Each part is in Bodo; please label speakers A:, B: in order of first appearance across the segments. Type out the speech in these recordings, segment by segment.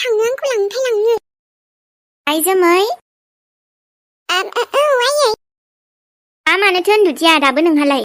A: थांनो आंखौ लांनो थालांनो
B: आइजोमै
A: आयै
B: मानोथो उन्दुदिया दाबो नोंहालाय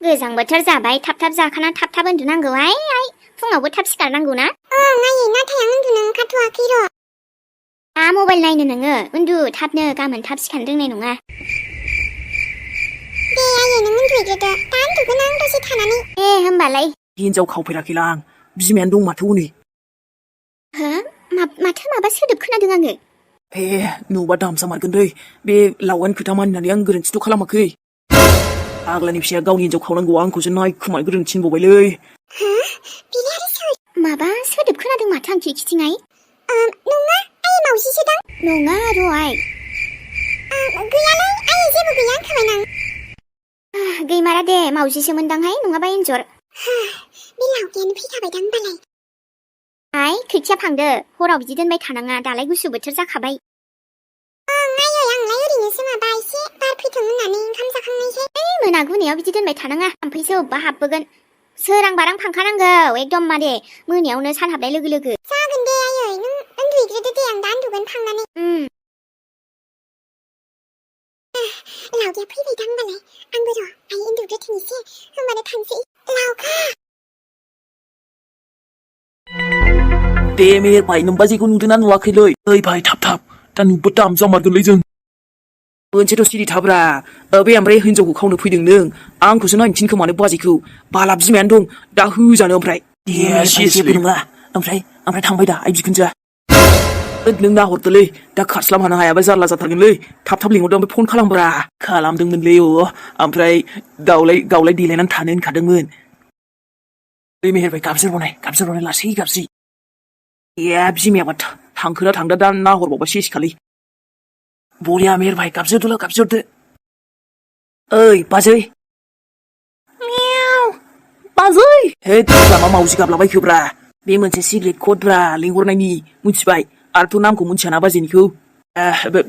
B: गोजां बोथोर जाबाय थाब थाब जाखाना थाब थाब उन्दुनांगौ आइ फुङावबो थाब सिखारनांगौ ना
A: आयै नाथाय आं उन्दुनो ओंखारथ'वाखै र'
B: मबाइल नायनो नोङो उन्दु थाबनो गाबोन थाब सिखारनो रोंनाय नङा
A: दे आयै नों उन्दुग्रोदो दा उन्दुगोन आं दसे थानानै
B: होमबालाय
C: हिनजाव खावफैराखैलां बिमायानो दं माथो हनै
B: हो माथो माबा सोदोब खोनादों आङो
C: नुबा दामसा मारगोन दै बे लावगानि खोथा मानिनानै आं गोरोन्थिथ' खालामाखै आग्लानि फिसाया गावनि हिनजाव खावनांगौ आंखौसो नायखुमानो गोरोन्थि थिनबावबायलै
A: बिलाय सोर
B: माबा सोदोब खोनादों माथो आं खिथिङाय
A: नङा आयै मावजिसो दां
B: नङा र' आइ
A: गैयालै आयै जेबो गैया खोमानां
B: गैमारा दे मावजिसो मोनदांहाय नङाबा एन्जर
A: बे लावगायानो फैखाबायदां होनबालाय
B: आइ खोथिया फांदो हराव बिदि दोनबाय थानाङा दालाय गुसु बोथोर जाखाबाय
A: आयै आंलाय ओरैनोसो माबा एसे बार फैथों होननानै ओंखाम जाखांनायसै
B: मोना गुनायाव बिदि दोनबाय थानाङा थाम्फैसो अबबा हाबबोगोन सोरां बारां फांखानांगौ एकदम मादे मोनायावनो सान हाबनाय लोगो लोगो
A: जागोन दे आयै नों उन्दुग्रोदो दे आं दा उन्दुगोन थांनानै लावगाया फैबायदां होनबालाय आंबो र' आयै उन्दुग्रोथोंसै होमबानो थांसै लावगा
C: दे मेहेर भाई नोंबा जेखौ नुदोंना नुवाखैलै ओइ भाई थाब दा नुबो दामजा मारगोनलै जों मोनसेथ' सिरि थाब्रा बे ओमफ्राय हिनजावखौ खावनो फैदों नों आंखौसो नायनो थिनखोमानो बाजैखौ बाला बिमायानो दं दा होजानो ओमफ्राय जेबो नङा ओमफ्राय थांबाय दा आइ बिखुनजोआ नों नाहरदोलै दा खारस्लाब हानो हायाबा जारला जाथारगोनलै थाब लिंहरदों ओमफ्राय फन खालामब्रा खालामदोंमोनलै ओमफ्राय गावलाय देलायनानै थानो होनखादोंमोन बे मेहेर भाई गाबज्रिबावनाय लासै गाबज्रि बिमायाबा थांखोना थांदा दा नाहरबावबा सेसखालै बरिया मेहेर भाई गाबज्रिहरदो ओइ बाजै बाजै लामा मावजि गाबलाबायखोब्रा बे मोनसे सिक्रेट कड ब्रा लिंहरनायनि मिथिबाय आरोथ' नामखौ मिथियाना बाजैनिखौ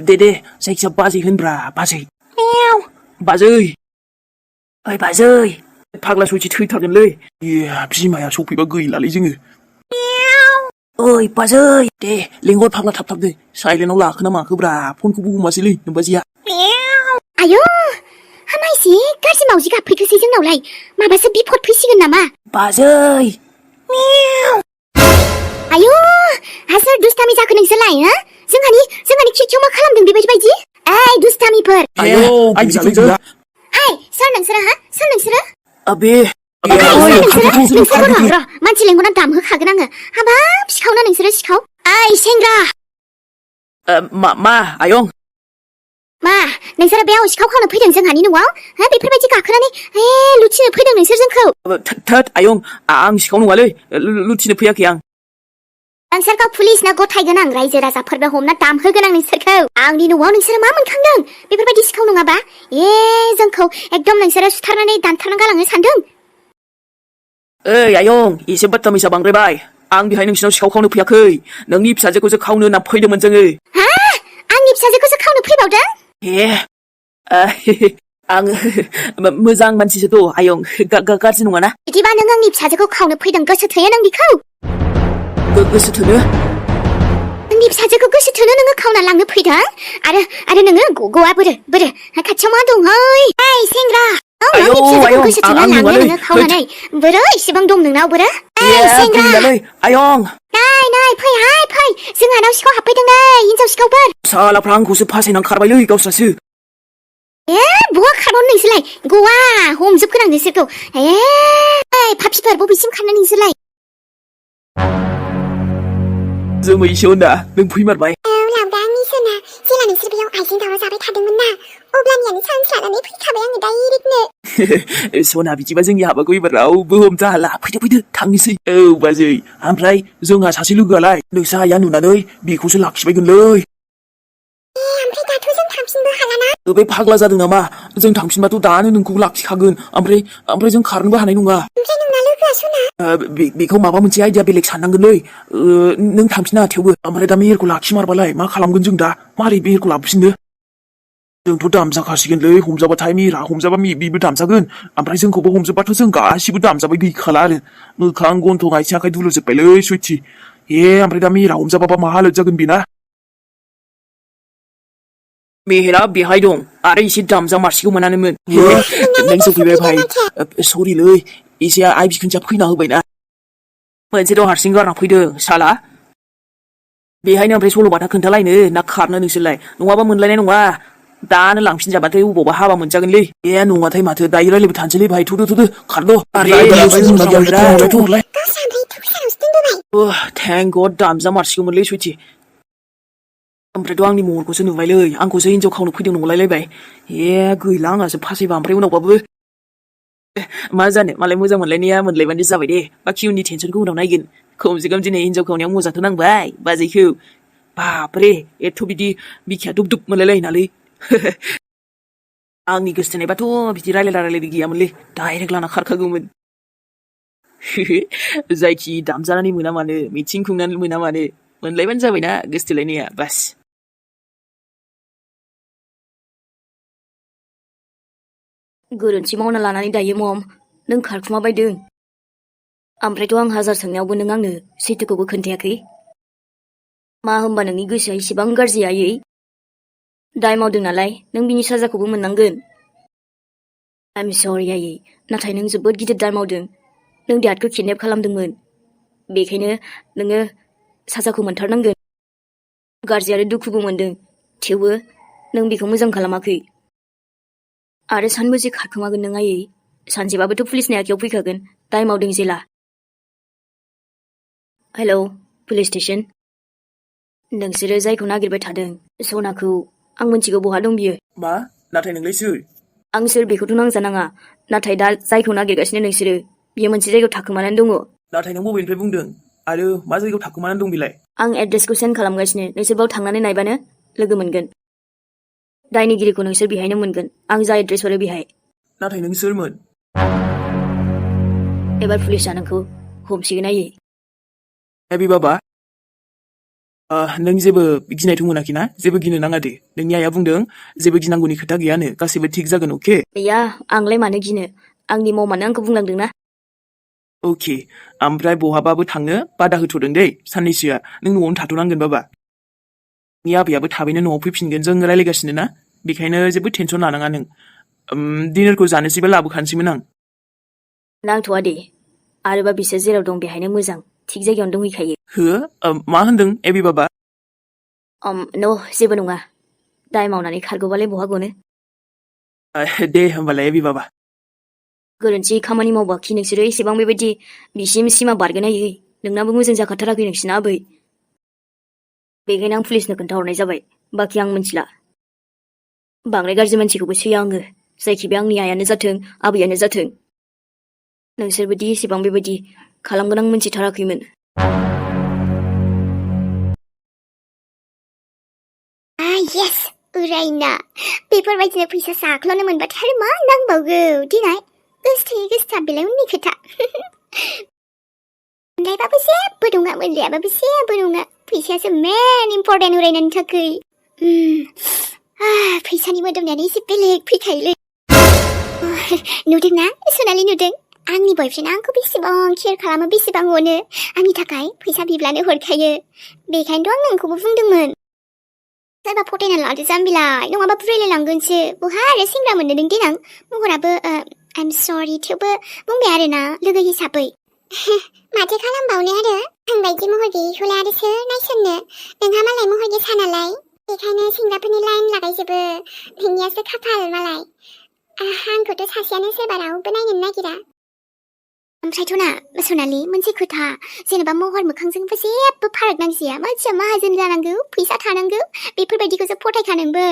C: दे जायखिया बाजै होनब्रा बाजै ओइ बाजै फाग्ला सयथि थैथारगोनलै बिमाया सफैबा गैलालै जोङो ओइ बाजै दे लिंहर फाग्ला थाब दे साइलेन्टआव लाखोना माखोब्रा फनखौबो हमासैलै नोमबाजिया
B: आयौ हामायसि गाज्रि मावजि गाबफैखोसै जोंनावलाय माबासो बिपद फैसिगोन नामा
C: बाजै
B: आयौ हासोर दुस्तामि जाखो नोंसोरलाय जोंहानि खिथियाव मा खालामदों बेबायदि दुस्तामिफोर
C: आयौ
B: सोर नोंसोरो
C: आबे
B: नोंसोरो र' मानसि लेंहरना दामहोखागोन आङो हाबाब सिखावना नोंसोरो सिखाव सेंग्रा
C: मा आयं
B: मा नोंसोरो बेयाव सिखाव खावनो फैदों जोंहानि न'आव बेफोरबायदि गाखोनानै लुथिनो फैदों नोंसोर जोंखौ
C: थोद आयं आं सिखाव नङालै लुथिनो फैयाखै आं
B: नोंसोरखौ पुलिसनो गथायगोन आं रायजो राजाफोरनो हमना दामहोगोन आं नोंसोरखौ आंनि न'आव नोंसोरो मा मोनखांदों बेफोरबायदि सिखाव नङाबा जोंखौ एकदम नोंसोरो सुथारनानै दानथारना गालांनो सानदों
C: ओइ आयं एसे बाथ्रामिसा बांद्रायबाय आं बेहाय नोंसिनाव सिखाव खावनो फैयाखै नोंनि फिसाजोखौसो खावनो होनना फैदोंमोन जोङो
B: आंनि फिसाजोखौसो खावनो फैबावदों
C: आङो मोजां मानसिसोथ' आयं गाज्रि नङाना
B: बिदिबा नों आंनि फिसाजोखौ खावनो फैदों गोसो थोयो नों बिखौ
C: गोसो थोनो
B: नोंनि फिसाजोखौ गोसो थोनो नोङो खावना लांनो फैदों आरो नोङो गवा बोरो खाथियाव मा दं सेंग्रा आंनि फिसाजोखौ गोसो थोनो लांनो नोङो खावनानै बोरो इसेबां दं नोंनाव बोरो सेंग्रा
C: आयं
B: नाय फै जोंहानाव सिखाव हाबफैदों नै हिनजाव सिखावफोर
C: सालाफ्रा आंखौसो फासायनानै खारबायलै गावस्रासो
B: बहा खारबावनो नोंसोरलाय गवा हमजोबगोन आं नोंसोरखौ पापिफोर बबेसिम खारनो नोंसोरलाय
C: जोमै सना नों फैमारबाय
A: लावगा आंनि सना जेला नोंसोर बेयाव आइजें दावराव जाबाय थादोंमोन ना अब्लानियानो चान्स लानानै फैखाबाय आङो डाइरेक्टनो
C: सना बिदिबा जोंनि हाबाखौ एबार रावबो हमजाहाला फैदो थांनोसै बाजै ओमफ्राय जोंहा सासे लोगोआलाय नोंसा आइया नुनानै बेखौसो लाखिबायगोनलै
A: ओमफ्राय दाथ' जों थांफिनबो हालाना
C: बे फाग्ला जादों नामा जों थांफिनबाथ' दानो नोंखौ लाखिखागोन ओमफ्राय जों खारनोबो हानाय नङा
A: ओमफ्राय नोंना लोगोआ सना
C: बेखौ माबा मोनसे आइडिया बेलेग साननांगोनलै नों थांफिना थेवबो ओमफ्राय दा मेहेरखौ लाखिमारबालाय मा खालामगोन जों दा मारै मेहेरखौ लाबोफिननो जोंथ' दामजाखासिगोनलै हमजाबाथाय मेहेरा हमजाबा बेबो दामजागोन ओमफ्राय जोंखौबो हमजोबबाथ' जों गासिबो दामजाबाय गैखाला आरो मोखां गन्थं आथिं आखाइ दुलुजोब्बायलै सयथि ओमफ्राय दा मेहेरा हमजाबाबा मा हालोद जागोन बेना मेहेरा बेहाय दं आरो एसे दामजा मारसिगौ मोनानोमोन नों सफैबाय भाई सरिलै एसे आइ बिखुनजोआ फैना होबायना मोनसेथ' हारसिं गारना फैदों साला बेहायनो ओमफ्राय सल'बाथा खोन्थालायनो ना खारनो नोंसोरलाय नङाबा मोनलायनाय नङा दानो लांफिनजाबाथाय अबावबा हाबा मोनजागोनलै नङाथाय माथो दायो रायलायबाय थानोसैलै भाई थुदो खारद' थेंक गड दामजा मारसिगौमोनलै सुइटि ओमफ्रायथ' आंनि महरखौसो नुबायलै आंखौसो हिनजाव खावनो फैदों नंलायलायबाय गैला आंहासो फासैबा ओमफ्राय उनावबाबो मा जानो मालाय मोजां मोनलायनाया मोनलायबानो जाबाय दे बाखि उननि टेनसनखौ उनाव नायगोन खमसे खम दिनै हिनजाव खावनायाव मजाथ' नांबाय बाजैखौ बापरे एथ' बिदि बिखाया दुब दुब मोनलायलायो नालै आंनि गोसथोनायबाथ' बिदि रायलायदि गैयामोनलै डाइरेक्ट लाना खारखागौमोन जायखि दामजानानै मोना मानो मिथिं खुंनानै मोना मानो मोनलायबानो जाबायना गोसथोलायनाया बास
D: गोरोन्थि मावना लानानै दायो मम नों खारखुमा बायदों ओमफ्रायथ' आं हाजार सोंनायावबो नों आंनो सैथोखौबो खोन्थायाखै मा होमबा नोंनि गोसोआ इसेबां गाज्रि आयै दाय मावदों नालाय नों बिनि साजाखौबो मोननांगोन आइम सरि आयै नाथाय नों जोबोद गिदिर दाय मावदों नों देहाखौ किडनेप खालामदोंमोन बेखायनो नोङो साजाखौ मोनथारनांगोन गाज्रि आरो दुखुबो मोनदों थेवबो नों बेखौ मोजां खालामाखै आरो सानबोसे खारखोमागोन नों आयै सानसेबाबोथ' पुलिसनि आखायाव फैखागोन दाय मावदों जेला हेलौ पुलिस स्टेशन नोंसोरो जायखौ नागिरबाय थादों सनाखौ आं मिन्थिगौ बहा दं बियो
C: मा नाथाय नोंलाय सोर
D: आं सोर बेखौथ' नांजानाङा नाथाय दा जायखौ नागिरगासिनो नोंसोरो बियो मोनसे जायगायाव थाखोमानानै दङ
C: नाथाय नों बबेनिफ्राय बुंदों आरो मा जायगायाव थाखोमानानै दं बेलाय
D: आं एड्रेसखौ सेन्ड खालामगासिनो नोंसोर बाव थांनानै नायबानो लोगो मोनगोन दायनिगिरिखौ नोंसोर बेहायनो मोनगोन आं जा एड्रेस हरो बेहाय
C: नाथाय नों सोरमोन
D: एबार पुलिसआ नोंखौ हमसिगोन आयै
C: हेबि बाबा नों जेबो गिनायथ' मोनाखै ना जेबो गिनो नाङा दे नोंनि आइया बुंदों जेबो गिनांगौनि खोथा गैयानो गासैबो थिग जागोन अके
D: गैया आंलाय मानो गिनो आंनि ममानो आंखौ बुंलांदोंना
C: अके ओमफ्राय बहाबाबो थांनो बादा होथ'दों दै साननैसोआ नों न'आवनो थाथ'नांगोन बाबा नि आबैयाबो थाबैनो न'आव फैफिनगोन जों रायलायगासिनो ना बेखायनो जेबो टेनसन लानाङा नों डिनारखौ जानोसैबा लाबोखानोसैमोन आं
D: नांथ'वा दे आरोबा बिसोर जेराव दं बेहायनो मोजां थिग जायगायावनो दंहैखायो
C: हो मा होनदों एबि बाबा
D: न' जेबो नङा दाय मावनानै खारगौबालाय बहा गनो
C: दे होमबालाय एबि बाबा
D: गोरोन्थि खामानि मावबाखि नोंसोरो एसेबां बेबायदि बिसिम सिमा बारगोन आयै नोंनाबो मोजां जाखाथाराखै नोंसिना आबै बेखायनो आं पुलिसनो खोन्थाहरनाय जाबाय बाखि आं मिथिला बांद्राय गाज्रि मानसिखौबो सैया आङो जायखिजाया आंनि आइयानो जाथों आबैयानो जाथों नोंसोरबायदि एसेबां बेबायदि खालामगोन आं मिथिथाराखैमोन
B: येस उरायना बेफोरबायदिनो फैसा साख्ल'नो मोनबाथाय आरो मा नांबावगौ दिनाय गोसोआ बेलाय उननि खोथा मोनलायबाबो जेबो नङा मोनलायाबाबो जेबो नङा फैसायासो मेन इम्परटेन्ट उरायनायनि थाखाय फैसानि मोदोमनायानो एसे बेलेग फैखायोलै नुदोंना सनालि नुदों आंनि बयफ्रेन्डआ आंखौ बेसेबां केयार खालामो बेसेबां अनो आंनि थाखाय फैसा बिब्लानो हरखायो बेखायनोथ' आं नोंखौबो बुंदोंमोन सोरबा फटायना लादो जाम्बिलाय नङाबा बुरायलायलांगोनसो बहा आरो सेंग्रा मोननो नों देनां महराबो आइम सरि थेवबो बुंबाय आरोना लोगो हिसाबै
A: माथो खालामबावनो आरो आं बायदि महर गैयिखौलाय आरो सोर नायसननो नोंहा मालाय महर गोसा नालाय बेखायनो सेंग्राफोरनि लाइन लागायजोबो नोंनियासो खाफाल मालाय आंखौथ' सासेयानो सोरबा रावबो नायनो नागिरा
B: ओमफ्रायथ' ना सनालि मोनसे खोथा जेनेबा महर मोखांजोंबो जेबो फाराग नांजिया मानसिया माहाजोन जानांगौ फैसा थानांगौ बेफोरबायदिखौसो फटायखानोबो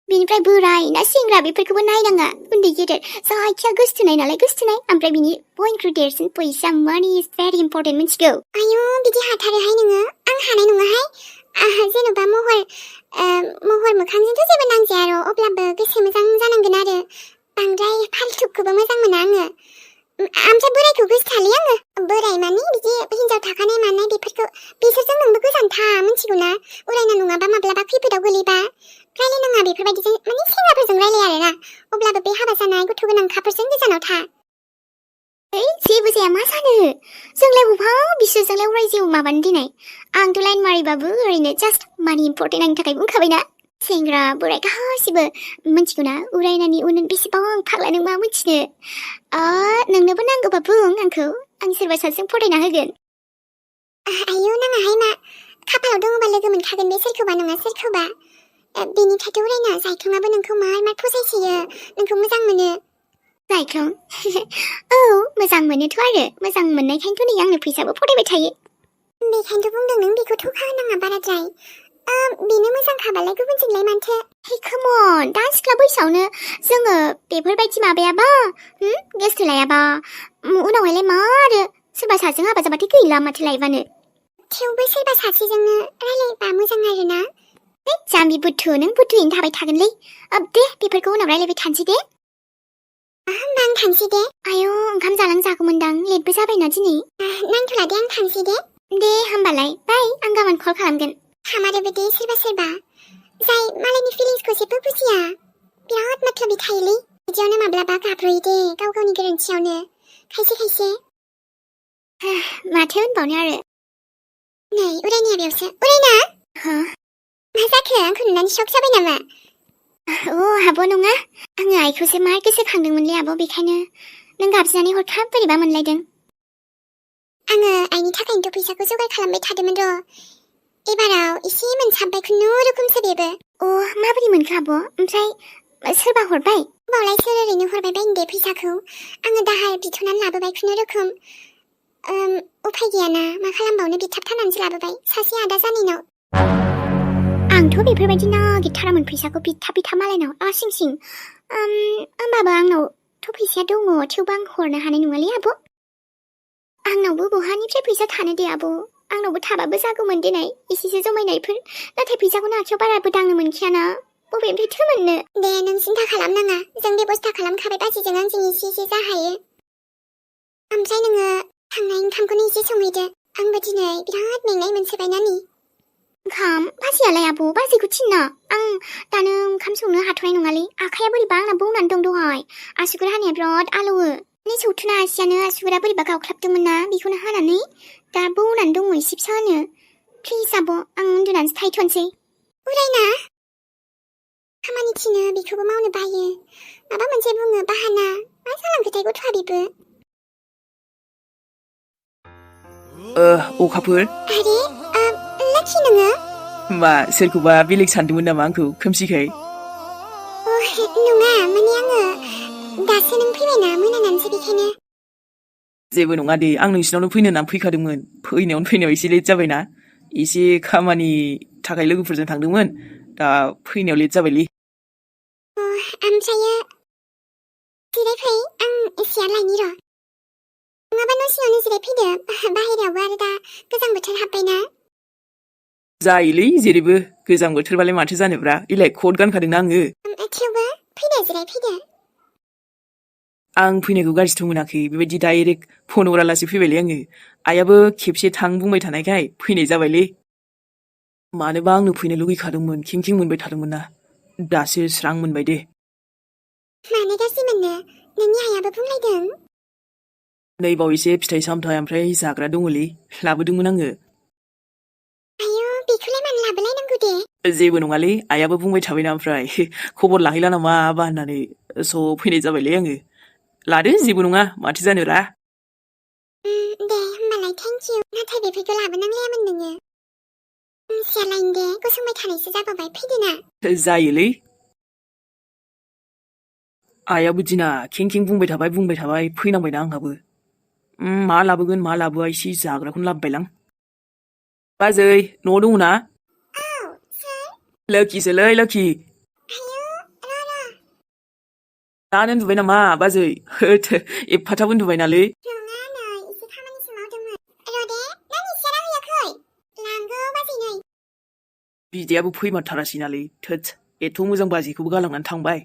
B: बिनिफ्राय बोराय ना सेंग्रा बेफोरखौबो नायनाङा उन्दै गेदेर जायखिया गोसथोनाय नालाय गोसथोनाय ओमफ्राय बिनि बयनिख्रुइ देरसिन फैसा मानि इज भेरि इम्परटेन्ट मिथिगौ
A: आयु बिदि हाथारोहाय नोङो आं हानाय नङाहाय जेन'बा महर मोखांजोंथ' जेबो नांजाया आरो अब्लाबो गोसो मोजां जानांगोन आरो बांद्राय फाल्थुखौबो मोजां मोना आङो ओमफ्राय बोरायखौ गोसोखालै आङो बोराय माने बिदि हिनजाव थाखानाय मानाय बेफोरखौ बिसोरजों नोंबो गोजान था मिथिगौ ना उरायना नङाबा माब्लाबा खैफोदाव गोलैबा रायलायनाङा बेफोरबायदिजों माने सेंग्राफोरजों रायलाय आरोना अब्लाबो बे हाबा जानाय गथ' गोनां खाफोरजों गोजानाव था
B: जेबो जाया मा जानो जोंलाय बबाव बिसोरजोंलाय अराय जिउ माबानो दिनै आंथ' लाइन मारिबाबो ओरैनो जास्ट मानि इम्पर्टेन्ट आंनि थाखाय बुंखाबायना सेंग्रा बोराय गासिबो मिथिगौना उरायनानि उन बेसेबां फाग्ला नों मा मिथिनो नोंनोबो नांगौबा बुं आंखौ आं सोरबा सासेजों फरायना होगोन
A: आयौ नाङाहाय मा खाफालाव दङबा लोगो मोनखागोन बे सोरखौबा नङा सोरखौबा बेनिफ्रायथ' उरायना जायख्लङाबो नोंखौ मार फसायसोयो नोंखौ मोजां मोनो
B: जायख्लं औ मोजां मोनोथ' आरो मोजां मोननायखायनोथ' नै आंनो फैसाबो फरायबाय थायो
A: बेखायनोथ' बुंदों नों बेखौ थखा होनाङा बाराद्राय बेनो मोजांखाबालाय गुबुनजोंलाय मानथो
B: हे कमन दा सिख्ला बैसोआवनो जोङो बेफोरबायदि माबायाबा गोसो लायाबा उनावहायलाय मा आरो सोरबा सासेजों हाबा जाबाथाय गैला माथो लायबानो
A: थेवबो सोरबा सासेजोंनो रायलायबा मोजां आरोना
B: जाम्बि बुथु नों बुथुयैनो थाबाय थागोनलै दे बेफोरखौ उनाव रायलायबाय थानोसै दे
A: होमबा आं थांसै दे
B: आयौ ओंखाम जागौमोनदां लेटबो जाबायना दिनै
A: नांथ'ला दे आं थांसै
B: दे होमबालाय बाय आं गाबोन कल खालामगोन
A: हामारोबो दे सोरबा जाय मालायनि फिलिंसखौ जेबो बुजिया बिराद माथ्लाबि थायोलै बिदियावनो माब्लाबा गाब्रयो दे गाव गावनि गोरोन्थियावनो खायसे
B: माथो होनबावनो आरो
A: नै उरायनाया बेयावसो उरायना
B: हो
A: मा जाखो आंखौ नुनानै शक जाबाय नामा
B: आब' नङा आङो आइखौसो मार गोसोखांदोंमोनलै आब' बेखायनो नों गाबज्रिनानै हरखाब बोरैबा मोनलायदों
A: आङो आइनि थाखायनोथ' फैसाखौ जगार खालामबाय थादोंमोन र' एबाराव एसे मोनसाबबाय खुनुरुखुमसो बेबो
B: माबोरै मोनखो आब' ओमफ्राय सोरबा हरबाय
A: बावलाय सोर ओरैनो हरबाय बायनो दे फैसाखौ आङो दाहार बिथ'नानै लाबोबाय खुनुरुखुम उफाय गैयाना मा खालामबावनो बिथाबथारनानैसो लाबोबाय सासे आदा जानायनाव
B: आंथ' बेफोरबायदि नागिरथारामोन फैसाखौ बिथा मालायनाव सिं होमबाबो आंनावथ' फैसाया दङ थेवबो आं हरनो हानाय नङालै आब' आंनावबो बहानिफ्राय फैसा थानो दे आब' आंनावबो थाबाबो जागौमोन दिनै एसेसो जमायनायफोर नाथाय फैसाखौनो आखायाव बाराबो दांनो मोनखायाना बबेनिफ्रायथो मोननो
A: दे नों सिन्था खालामनाङा जों बेबस्था खालामखाबाय बाजैजों आंजों एसे जा हायो ओमफ्राय नोङो थांनाय ओंखामखौनो एसे संहैदो आंबो दिनै बिराद मेंनाय मोनसोबाय नानि
B: ओंखाम बाजैयालाय आब' बाजैखौ थिनना आं दानो ओंखाम संनो हाथ'नाय नङालै आखाइया बोरैबा आंना बौनानै दं दहाय आसुगुर हानाया बिराद आलौवो सौथुना आसियानो आसुगुरा बोरैबा गावख्लाबदोंमोन ना बेखौनो हानानै दा बौनानै दङ एसे फिसानो प्लिज आब' आं उन्दुनानैसो थाहैथ'नोसै
A: उरायना खामानि थिनो बेखौबो मावनो बायो माबा मोनसे बुङो बाहाना मा जालांखोथाय गथ'आ बेबो
C: अखाफोर
A: आरे लाखि नोङो
C: मा सोरखौबा बेलेग सानदोंमोन नामा आंखौ खोमसिखाय
A: नङा माने आङो दासो नों फैबायना मोनानानैसो बेखायनो
C: जेबो नङा दे आं नोंसिनावनो फैनो होननानै फैखादोंमोन फैनायाव एसे लेट जाबायना एसे खामानि थाखाय लोगोफोरजों थांदोंमोन दा फैनायाव लेट जाबायलै
A: ओमफ्रायो जिरायफै आं एसेया लायनि र' नङाबा न' सिङावनो जिरायफैदो बाहेरायावबो आरो दा गोजां बोथोर हाबबायना
C: जायोलै जेरैबो गोजां बोथोरबालाय माथो जानोब्रा इलाय कट गानखादोंना आङो
A: थेवबो फैदो जिरायफैदो
C: आं फैनायखौ गाज्रिथ' मोनाखै बेबायदि डाइरेक्ट फन हरालासे फैबायलै आङो आइयाबो खेबसे थां बुंबाय थानायखाय फैनाय जाबायलै मानोबा आंनो फैनो लुगैखादोंमोन खें मोनबाय थादोंमोन ना दासो स्रां मोनबाय दे
A: मानो गाज्रि मोननो नोंनि आइयाबो बुंलायदों
C: नै बावैसे फिथाइ सामथाइ ओमफ्राय जाग्रा दङलै लाबोदोंमोन आङो
A: आयौ बेखौलाय मानो लाबोलायनांगौ दे
C: जेबो नङालै आइयाबो बुंबाय थाबायना ओमफ्राय खबर लाहैला नामा बा होननानै स' फैनाय जाबायलै आङो लादो जेबो नङा माथो जानोरा
A: दे होमबालाय थेंक इउ नाथाय बेफोरखौ लाबोनांलायामोन नोङो सियालायनो दे गसंबाय थानायसो जाबावबाय फैदो ना
C: जायोलै आइयाबो दिना खें बुंबाय थाबाय फैनांबायना आंहाबो मा लाबोगोन मा लाबोआ एसे जाग्राखौनो लाबोबायलां बाजै न'आव दङ ना
A: औ सोर
C: लोखिसोलै लोखि
A: आयौ र'
C: दानो उन्दुबाय नामा बाजै होथ एफाथाब उन्दुबाय नालै
A: नङा नै एसे खामानिसो मावदोंमोन र' दे नानि सियारा हैयाखै लांगौ बाजै नै
C: बिदायाबो फैमारथारासै नालै थोद एथ' मोजां बाजैखौबो गालांनानै थांबाय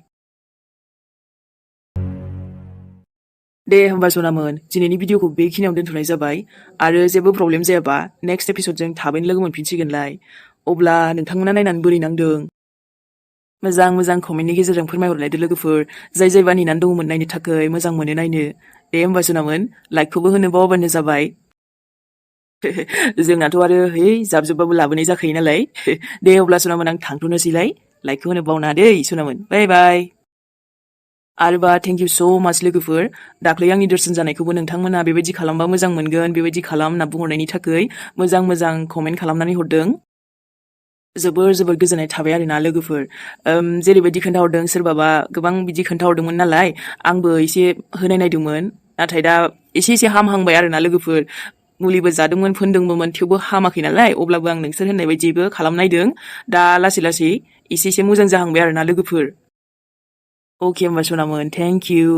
C: दे होमबा सनामोन दिनैनि भिडिअखौ बेखिनियावनो दोनथ'नाय जाबाय आरो जेबो प्रब्लेम जायाबा नेक्स्ट एपिसडजों थाबैनो लोगो मोनफिनसिगोनलाय अब्ला नोंथांमोना नायनानै बोरै नांदों मोजां कमेन्टनि गेजेरजों फोरमायहरलायदो लोगोफोर जाय बानिनानै दङमोन नायनो थाखाय मोजां मोनो नायनो दे होमबा सनामोन लाइकखौबो होनो बावबानो जाबाय जोंनाथ' आरो जाब जोबबाबो लाबोनाय जाखायो नालाय दे अब्ला सनामोन आं थांथ'नोसैलाय लाइकखौ होनो बावना दै सनामोन बाय बाय आरोबा थेंक इउ स' माच लोगोफोर दाख्लै आंनि दर्शन जानायखौबो नोंथांमोना बेबायदि खालामबा मोजां मोनगोन बेबायदि खालाम होनना बुंहरनायनि थाखाय मोजां मोजां कमेन्ट खालामनानै हरदों जोबोर जोबोर गोजोननाय थाबाय आरोना लोगोफोर जेरैबायदि खोन्थाहरदों सोरबाबा गोबां बिदि खोन्थाहरदोंमोन नालाय आंबो एसे होनाय नायदोंमोन नाथाय दा एसे हामहांबाय आरोना लोगोफोर मुलिबो जादोंमोन फोनदोंबोमोन थेवबो हामाखै नालाय अब्लाबो आं नोंसोर होननाय बायदिबो खालामनायदों दा लासै लासै एसे मोजां जाहांबाय आरोना लोगोफोर अके होमबा सनामोन थेंक इउ